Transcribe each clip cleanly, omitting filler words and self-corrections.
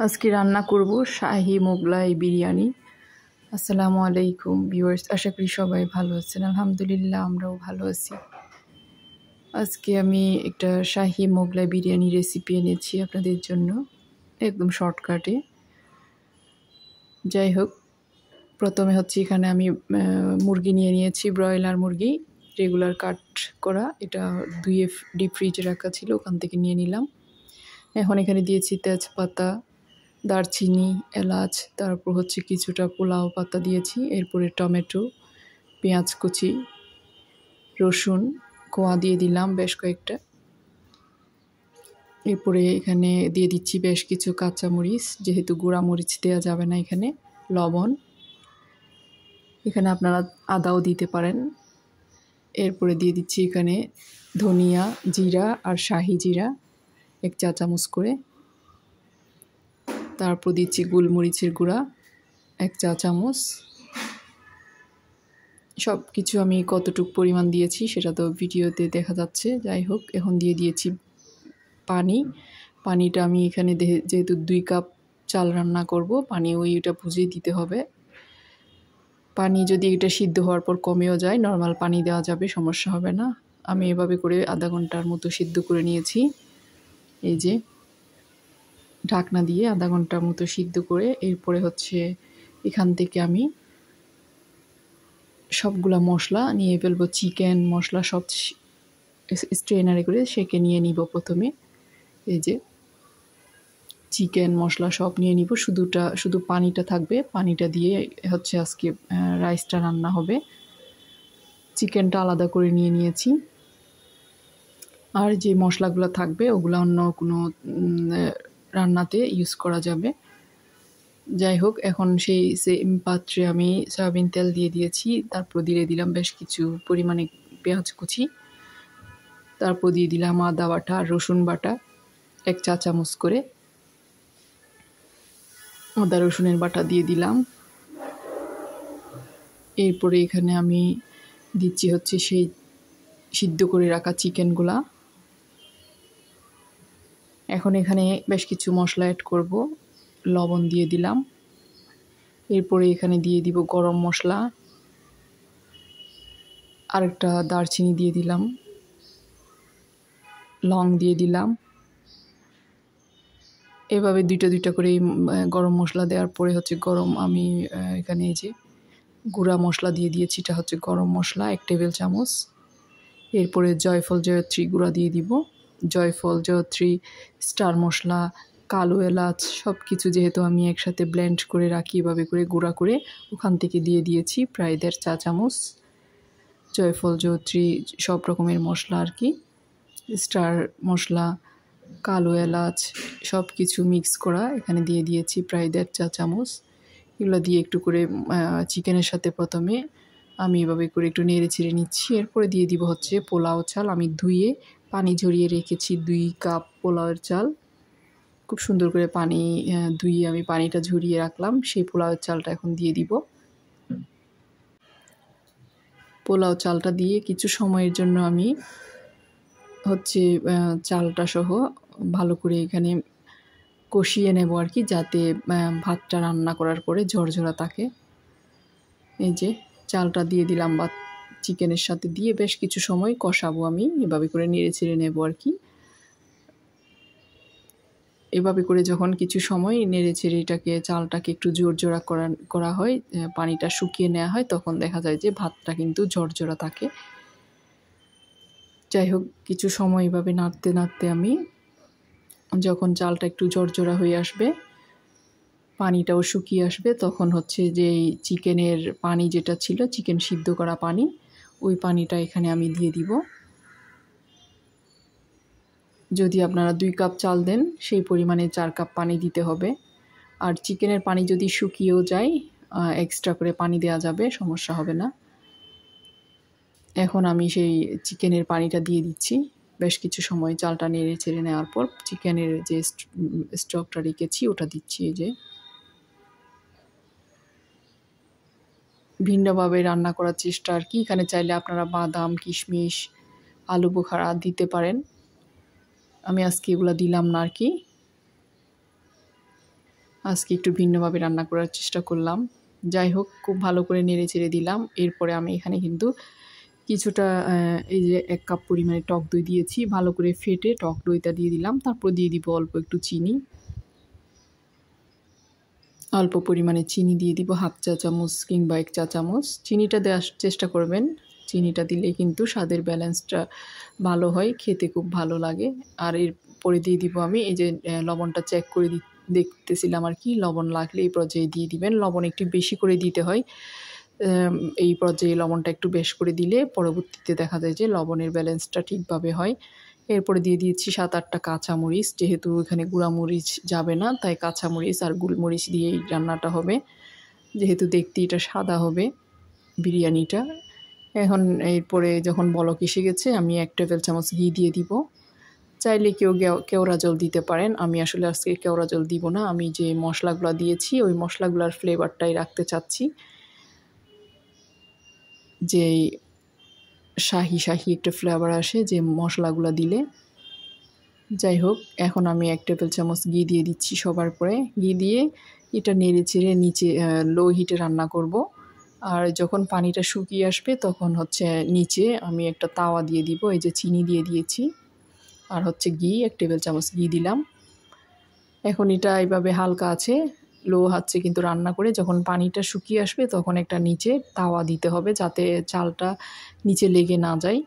আজকে রান্না করব শাহি মোগলাই বিরিয়ানি। আসসালামু আলাইকুম ভিউয়ার্স, আশা করি সবাই ভালো আছেন। আলহামদুলিল্লাহ আমরাও ভালো আছি। আজকে আমি একটা শাহি মোগলাই বিরিয়ানি রেসিপি এনেছি আপনাদের জন্য, একদম শর্টকাটে। যাই হোক, প্রথমে হচ্ছে এখানে আমি মুরগি নিয়ে নিয়েছি, ব্রয়লার মুরগি, রেগুলার কাট করা। এটা ধুয়ে ডিপ ফ্রিজে রাখা ছিল, ওখান থেকে নিয়ে নিলাম। এখন এখানে দিয়েছি তেজপাতা, দারচিনি, এলাচ, তারপর হচ্ছে কিছুটা পোলাও পাতা দিয়েছি। এরপরে টমেটো, পেঁয়াজ কুচি, রসুন কোয়া দিয়ে দিলাম বেশ কয়েকটা। এরপরে এখানে দিয়ে দিচ্ছি বেশ কিছু কাঁচামরিচ, যেহেতু গুঁড়া মরিচ দেওয়া যাবে না এখানে। লবণ, এখানে আপনারা আদাও দিতে পারেন। এরপরে দিয়ে দিচ্ছি এখানে ধনিয়া, জিরা আর শাহি জিরা 1 চা চামচ করে। তারপর দিচ্ছি গোলমরিচের গুঁড়া 1 চা চামচ। সব কিছু আমি কতটুকু পরিমাণ দিয়েছি সেটা তো ভিডিওতে দেখা যাচ্ছে। যাই হোক, এখন দিয়ে দিয়েছি পানি। পানিটা আমি এখানে যেহেতু 2 কাপ চাল রান্না করব, পানি ওইটা বুঝিয়ে দিতে হবে। পানি যদি এটা সিদ্ধ হওয়ার পর কমেও যায়, নর্মাল পানি দেওয়া যাবে, সমস্যা হবে না। আমি এভাবে করে আধা ঘন্টার মতো সিদ্ধ করে নিয়েছি। এই যে ঢাকনা দিয়ে আধা ঘন্টার মতো সিদ্ধ করে এরপরে হচ্ছে এখান থেকে আমি সবগুলা মশলা নিয়ে ফেলবো। চিকেন মশলা সব স্ট্রেনারে করে সেকে নিয়ে নিব প্রথমে। এই যে চিকেন মশলা সব নিয়ে নিব, শুধু পানিটা থাকবে। পানিটা দিয়ে হচ্ছে আজকে রাইসটা রান্না হবে। চিকেনটা আলাদা করে নিয়ে নিয়েছি, আর যে মশলাগুলো থাকবে ওগুলো অন্য কোনো রান্নাতে ইউজ করা যাবে। যাই হোক, এখন সেই সেম পাত্রে আমি সয়াবিন তেল দিয়ে দিয়েছি। তারপর দিয়ে দিলাম বেশ কিছু পরিমাণে পেঁয়াজ কুচি। তারপর দিয়ে দিলাম আদা বাটা আর রসুন বাটা 1 চা চামচ করে। আদা রসুনের বাটা দিয়ে দিলাম। এরপরে এখানে আমি দিচ্ছি হচ্ছে সেই সিদ্ধ করে রাখা চিকেনগুলা। এখন এখানে বেশ কিছু মশলা অ্যাড করব। লবণ দিয়ে দিলাম। এরপরে এখানে দিয়ে দিব গরম মশলা, আরেকটা দারচিনি দিয়ে দিলাম, লং দিয়ে দিলাম। এভাবে দুইটা করে গরম মশলা দেওয়ার পরে হচ্ছে আমি এখানে এই যে গুঁড়া মশলা দিয়ে দিয়েছি। এটা হচ্ছে গরম মশলা 1 টেবিল চামচ। এরপরে জয়ফল জয়ত্রী গুঁড়া দিয়ে দিব। জয়ফল জয়ত্রী, স্টার মশলা, কালো এলাচ সব কিছু যেহেতু আমি একসাথে ব্লেন্ড করে রাখি, এভাবে করে গুঁড়া করে ওখান থেকে দিয়ে দিয়েছি প্রায় 1.5 চা চামচ। জয়ফল জয়ত্রী সব রকমের মশলা আর কি, স্টার মশলা, কালো এলাচ সব কিছু মিক্স করা এখানে দিয়ে দিয়েছি প্রায় 1.5 চা চামচ। এগুলো দিয়ে একটু করে চিকেনের সাথে প্রথমে আমি এভাবে করে একটু নেড়ে ছেড়ে নিচ্ছি। এরপরে দিয়ে দিব হচ্ছে পোলাও চাল। আমি ধুয়ে পানি ঝরিয়ে রেখেছি 2 কাপ পোলাওয়ের চাল। খুব সুন্দর করে পানি ধুয়ে আমি পানিটা ঝরিয়ে রাখলাম। সেই পোলাওয়ের চালটা এখন দিয়ে দিব। পোলাও চালটা দিয়ে কিছু সময়ের জন্য আমি হচ্ছে চালটা সহ ভালো করে এখানে কষিয়ে নেব আর কি, যাতে ভাতটা রান্না করার পরে ঝরঝরা থাকে। এই যে চালটা দিয়ে দিলাম বা চিকেনের সাথে দিয়ে বেশ কিছু সময় কষাবো। আমি এভাবে করে নেড়ে ছেড়ে নেব আর কি। এভাবে করে যখন কিছু সময় নেড়ে ছেড়ে এটাকে চালটাকে একটু জোরজোড়া করা হয়, পানিটা শুকিয়ে নেওয়া হয়, তখন দেখা যায় যে ভাতটা কিন্তু ঝরঝরা থাকে। যাই হোক, কিছু সময় এভাবে নাড়তে নাড়তে আমি যখন চালটা একটু ঝরঝরা হয়ে আসবে, পানিটাও শুকিয়ে আসবে, তখন হচ্ছে যে চিকেনের পানি যেটা ছিল, চিকেন সিদ্ধ করা পানি, ওই পানিটা এখানে আমি দিয়ে দিব। যদি আপনারা 2 কাপ চাল দেন সেই পরিমাণে 4 কাপ পানি দিতে হবে। আর চিকেনের পানি যদি শুকিয়েও যায়, এক্সট্রা করে পানি দেওয়া যাবে, সমস্যা হবে না। এখন আমি সেই চিকেনের পানিটা দিয়ে দিচ্ছি। বেশ কিছু সময় চালটা নেড়ে ছেড়ে নেওয়ার পর চিকেনের যে স্টকটা রেখেছি ওটা দিচ্ছি। এই যে ভিন্নভাবে রান্না করার চেষ্টা আর কি। এখানে চাইলে আপনারা বাদাম, কিশমিশ, আলু বোখারা দিতে পারেন। আমি আজকে এগুলো দিলাম না আর কি। আজকে একটু ভিন্নভাবে রান্না করার চেষ্টা করলাম। যাই হোক, খুব ভালো করে নেড়ে চেড়ে দিলাম। এরপরে আমি এখানে কিন্তু কিছুটা এই যে 1 কাপ পরিমাণে টক দই দিয়েছি, ভালো করে ফেটে টক দইটা দিয়ে দিলাম। তারপর দিয়ে দিব অল্প একটু চিনি, অল্প পরিমাণে চিনি দিয়ে দিব 1/2 চা চামচ কিংবা 1 চা চামচ। চিনিটা দেওয়ার চেষ্টা করবেন, চিনিটা দিলে কিন্তু স্বাদের ব্যালেন্সটা ভালো হয়, খেতে খুব ভালো লাগে। আর এরপরে দিয়ে দিব আমি এই যে লবণটা চেক করে দেখতেছিলাম আর কি, লবণ লাগলে এই পর্যায়ে দিয়ে দিবেন। লবণ একটু বেশি করে দিতে হয়, এই পর্যায়ে লবণটা একটু বেশ করে দিলে পরবর্তীতে দেখা যায় যে লবণের ব্যালেন্সটা ঠিকভাবে হয়। এরপরে দিয়ে দিয়েছি 7-8টা কাঁচামরিচ, যেহেতু এখানে গুঁড়ামরিচ যাবে না তাই কাঁচামরিচ আর গোলমরিচ দিয়েই রান্নাটা হবে, যেহেতু দেখতে এটা সাদা হবে বিরিয়ানিটা। এখন এরপরে যখন বলক এসে গেছে আমি 1 টেবিল চামচ ঘি দিয়ে দিব। চাইলে কেউ কেওড়া জল দিতে পারেন, আমি আসলে আজকে কেওড়া জল দিব না, আমি যে মশলাগুলো দিয়েছি ওই মশলাগুলোর ফ্লেভারটাই রাখতে চাচ্ছি, যেই শাহি শাহি একটা ফ্লেভার আসে যে মশলাগুলো দিলে। যাই হোক, এখন আমি 1 টেবিল চামচ ঘি দিয়ে দিচ্ছি সবার পরে। ঘি দিয়ে এটা নেড়ে চেড়ে নিচে লো হিটে রান্না করব। আর যখন পানিটা শুকিয়ে আসবে তখন হচ্ছে নিচে আমি একটা তাওয়া দিয়ে দিব, এই যে চিনি দিয়ে দিয়েছি আর হচ্ছে ঘি 1 টেবিল চামচ ঘি দিলাম। এখন এটা এইভাবে হালকা আছে লো আছে কিন্তু রান্না করে যখন পানিটা শুকিয়ে আসবে তখন একটা নিচে তাওয়া দিতে হবে যাতে চালটা নিচে লেগে না যায়।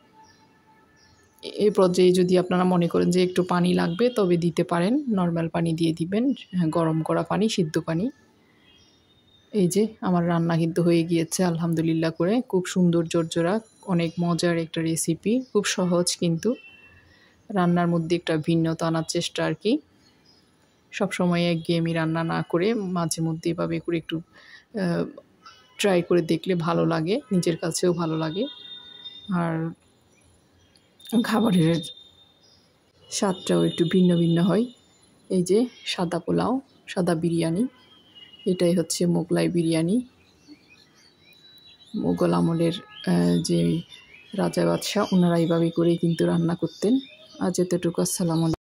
এই পর্যায়ে যদি আপনারা মনে করেন যে একটু পানি লাগবে তবে দিতে পারেন, নর্মাল পানি দিয়ে দিবেন, গরম করা পানি, সিদ্ধ পানি। এই যে আমার রান্না কিন্তু হয়ে গিয়েছে আলহামদুলিল্লাহ করে, খুব সুন্দর ঝরঝরা, অনেক মজার একটা রেসিপি, খুব সহজ কিন্তু রান্নার মধ্যে একটা ভিন্নতা আনার চেষ্টা আর কি। সবসময় একঘেয়েমি রান্না না করে মাঝে মধ্যে এভাবে করে একটু ট্রাই করে দেখলে ভালো লাগে, নিজের কাছেও ভালো লাগে আর খাবারের স্বাদটাও একটু ভিন্ন ভিন্ন হয়। এই যে সাদা পোলাও, সাদা বিরিয়ানি, এটাই হচ্ছে মোগলাই বিরিয়ানি। মোগল আমলের যে রাজা বাদশাহ ওনারা এইভাবে করেই কিন্তু রান্না করতেন। আজ এতটুকু, আসসালামু আলাইকুম।